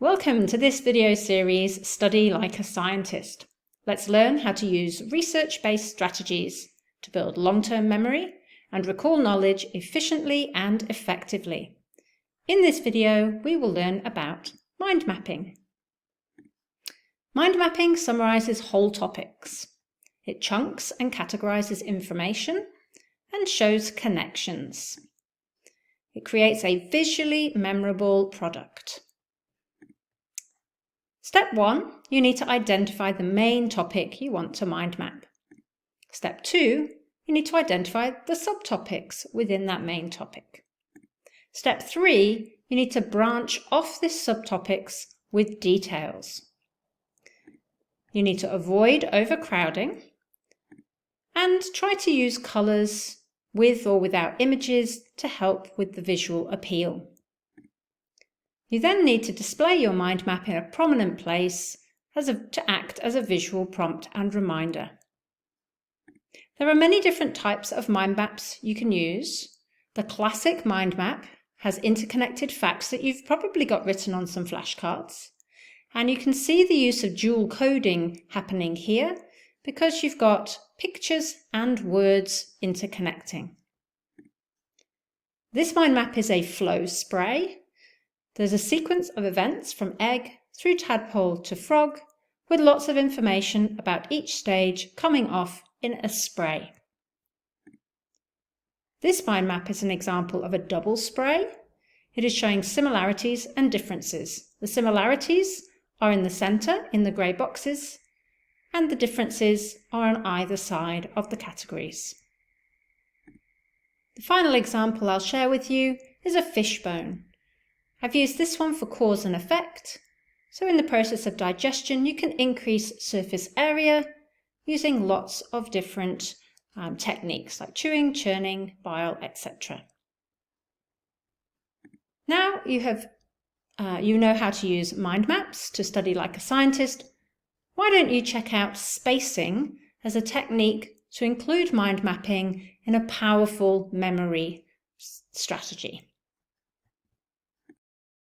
Welcome to this video series, Study Like a Scientist. Let's learn how to use research-based strategies to build long-term memory and recall knowledge efficiently and effectively. In this video, we will learn about mind mapping. Mind mapping summarizes whole topics. It chunks and categorizes information and shows connections. It creates a visually memorable product. Step 1, you need to identify the main topic you want to mind map. Step 2, you need to identify the subtopics within that main topic. Step 3, you need to branch off these subtopics with details. You need to avoid overcrowding and try to use colours with or without images to help with the visual appeal. You then need to display your mind map in a prominent place to act as a visual prompt and reminder. There are many different types of mind maps you can use. The classic mind map has interconnected facts that you've probably got written on some flashcards. And you can see the use of dual coding happening here because you've got pictures and words interconnecting. This mind map is a flow spray. There's a sequence of events from egg through tadpole to frog with lots of information about each stage coming off in a spray. This mind map is an example of a double spray. It is showing similarities and differences. The similarities are in the center in the grey boxes and the differences are on either side of the categories. The final example I'll share with you is a fishbone. I've used this one for cause and effect. So in the process of digestion, you can increase surface area using lots of different techniques like chewing, churning, bile, etc. Now you know how to use mind maps to study like a scientist. Why don't you check out spacing as a technique to include mind mapping in a powerful memory strategy?